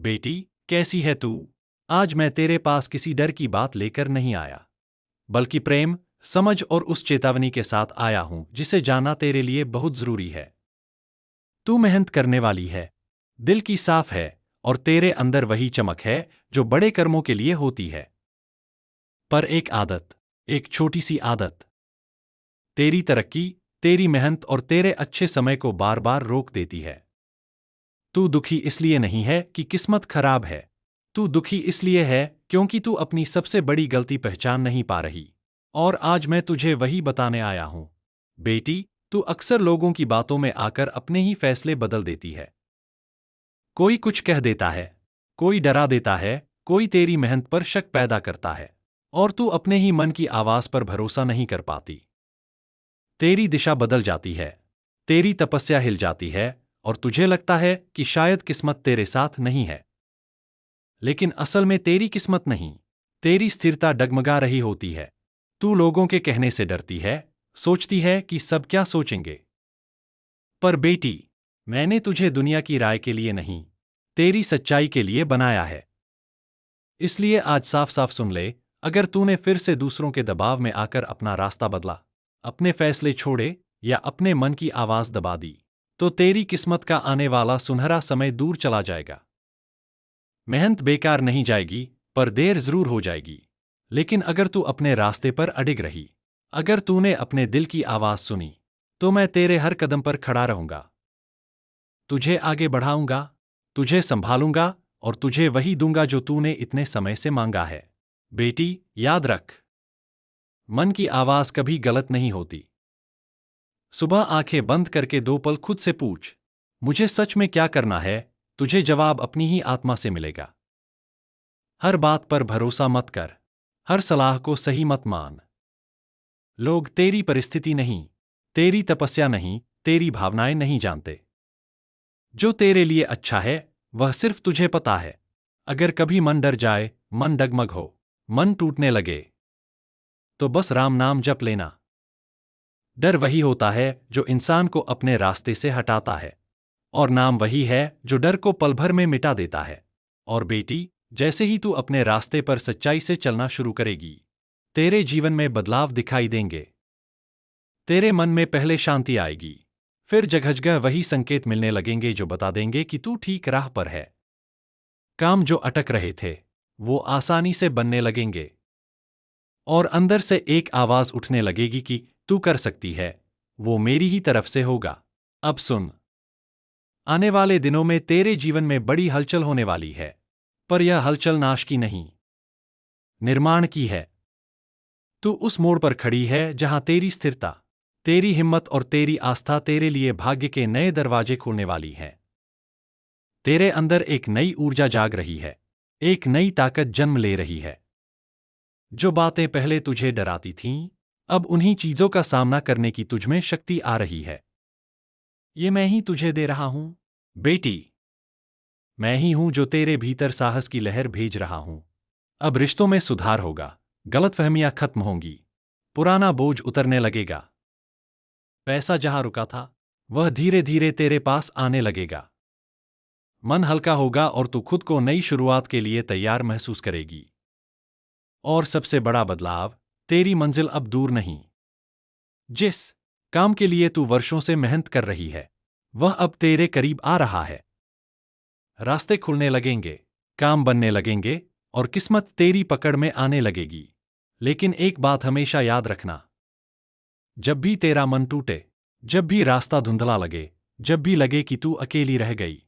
बेटी, कैसी है तू? आज मैं तेरे पास किसी डर की बात लेकर नहीं आया, बल्कि प्रेम, समझ और उस चेतावनी के साथ आया हूं जिसे जानना तेरे लिए बहुत जरूरी है। तू मेहनत करने वाली है, दिल की साफ है, और तेरे अंदर वही चमक है जो बड़े कर्मों के लिए होती है। पर एक आदत, एक छोटी सी आदत, तेरी तरक्की, तेरी मेहनत और तेरे अच्छे समय को बार बार रोक देती है। तू दुखी इसलिए नहीं है कि किस्मत खराब है। तू दुखी इसलिए है क्योंकि तू अपनी सबसे बड़ी गलती पहचान नहीं पा रही। और आज मैं तुझे वही बताने आया हूं। बेटी, तू अक्सर लोगों की बातों में आकर अपने ही फैसले बदल देती है। कोई कुछ कह देता है, कोई डरा देता है, कोई तेरी मेहनत पर शक पैदा करता है, और तू अपने ही मन की आवाज पर भरोसा नहीं कर पाती। तेरी दिशा बदल जाती है, तेरी तपस्या हिल जाती है, और तुझे लगता है कि शायद किस्मत तेरे साथ नहीं है। लेकिन असल में तेरी किस्मत नहीं, तेरी स्थिरता डगमगा रही होती है। तू लोगों के कहने से डरती है, सोचती है कि सब क्या सोचेंगे। पर बेटी, मैंने तुझे दुनिया की राय के लिए नहीं, तेरी सच्चाई के लिए बनाया है। इसलिए आज साफ साफ सुन ले, अगर तूने फिर से दूसरों के दबाव में आकर अपना रास्ता बदला, अपने फैसले छोड़े या अपने मन की आवाज दबा दी, तो तेरी किस्मत का आने वाला सुनहरा समय दूर चला जाएगा। मेहनत बेकार नहीं जाएगी, पर देर जरूर हो जाएगी। लेकिन अगर तू अपने रास्ते पर अडिग रही, अगर तूने अपने दिल की आवाज सुनी, तो मैं तेरे हर कदम पर खड़ा रहूंगा। तुझे आगे बढ़ाऊंगा, तुझे संभालूंगा, और तुझे वही दूंगा जो तूने इतने समय से मांगा है। बेटी, याद रख, मन की आवाज कभी गलत नहीं होती। सुबह आंखें बंद करके 2 पल खुद से पूछ, मुझे सच में क्या करना है? तुझे जवाब अपनी ही आत्मा से मिलेगा। हर बात पर भरोसा मत कर, हर सलाह को सही मत मान। लोग तेरी परिस्थिति नहीं, तेरी तपस्या नहीं, तेरी भावनाएं नहीं जानते। जो तेरे लिए अच्छा है, वह सिर्फ तुझे पता है। अगर कभी मन डर जाए, मन डगमग हो, मन टूटने लगे, तो बस राम नाम जप लेना। डर वही होता है जो इंसान को अपने रास्ते से हटाता है, और नाम वही है जो डर को पल भर में मिटा देता है। और बेटी, जैसे ही तू अपने रास्ते पर सच्चाई से चलना शुरू करेगी, तेरे जीवन में बदलाव दिखाई देंगे। तेरे मन में पहले शांति आएगी, फिर जगह जगह वही संकेत मिलने लगेंगे जो बता देंगे कि तू ठीक राह पर है। काम जो अटक रहे थे, वो आसानी से बनने लगेंगे, और अंदर से एक आवाज उठने लगेगी कि तू कर सकती है, वो मेरी ही तरफ से होगा। अब सुन, आने वाले दिनों में तेरे जीवन में बड़ी हलचल होने वाली है, पर यह हलचल नाश की नहीं, निर्माण की है। तू उस मोड़ पर खड़ी है जहां तेरी स्थिरता, तेरी हिम्मत और तेरी आस्था तेरे लिए भाग्य के नए दरवाजे खोलने वाली है। तेरे अंदर एक नई ऊर्जा जाग रही है, एक नई ताकत जन्म ले रही है। जो बातें पहले तुझे डराती थीं, अब उन्हीं चीजों का सामना करने की तुझमें शक्ति आ रही है। ये मैं ही तुझे दे रहा हूं, बेटी। मैं ही हूं जो तेरे भीतर साहस की लहर भेज रहा हूं। अब रिश्तों में सुधार होगा, गलतफहमियां खत्म होंगी, पुराना बोझ उतरने लगेगा। पैसा जहां रुका था, वह धीरे धीरे तेरे पास आने लगेगा। मन हल्का होगा और तू खुद को नई शुरुआत के लिए तैयार महसूस करेगी। और सबसे बड़ा बदलाव, तेरी मंजिल अब दूर नहीं। जिस काम के लिए तू वर्षों से मेहनत कर रही है, वह अब तेरे करीब आ रहा है। रास्ते खुलने लगेंगे, काम बनने लगेंगे, और किस्मत तेरी पकड़ में आने लगेगी। लेकिन एक बात हमेशा याद रखना, जब भी तेरा मन टूटे, जब भी रास्ता धुंधला लगे, जब भी लगे कि तू अकेली रह गई,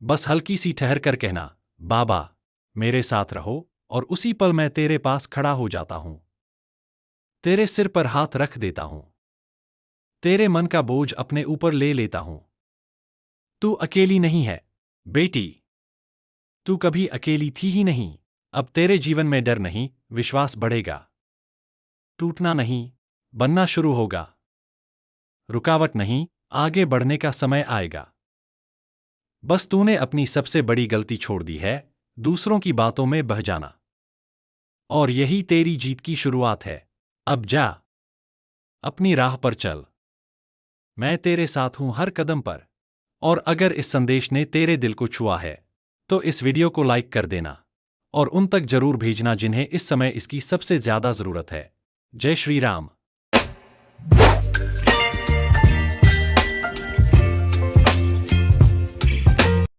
बस हल्की सी ठहर कर कहना, बाबा, मेरे साथ रहो, और उसी पल मैं तेरे पास खड़ा हो जाता हूं। तेरे सिर पर हाथ रख देता हूं, तेरे मन का बोझ अपने ऊपर ले लेता हूं। तू अकेली नहीं है, बेटी। तू कभी अकेली थी ही नहीं। अब तेरे जीवन में डर नहीं, विश्वास बढ़ेगा। टूटना नहीं, बनना शुरू होगा। रुकावट नहीं, आगे बढ़ने का समय आएगा। बस तूने अपनी सबसे बड़ी गलती छोड़ दी है, दूसरों की बातों में बह जाना। और यही तेरी जीत की शुरुआत है। अब जा, अपनी राह पर चल। मैं तेरे साथ हूं हर कदम पर। और अगर इस संदेश ने तेरे दिल को छुआ है, तो इस वीडियो को लाइक कर देना और उन तक जरूर भेजना जिन्हें इस समय इसकी सबसे ज्यादा जरूरत है। जय श्री राम।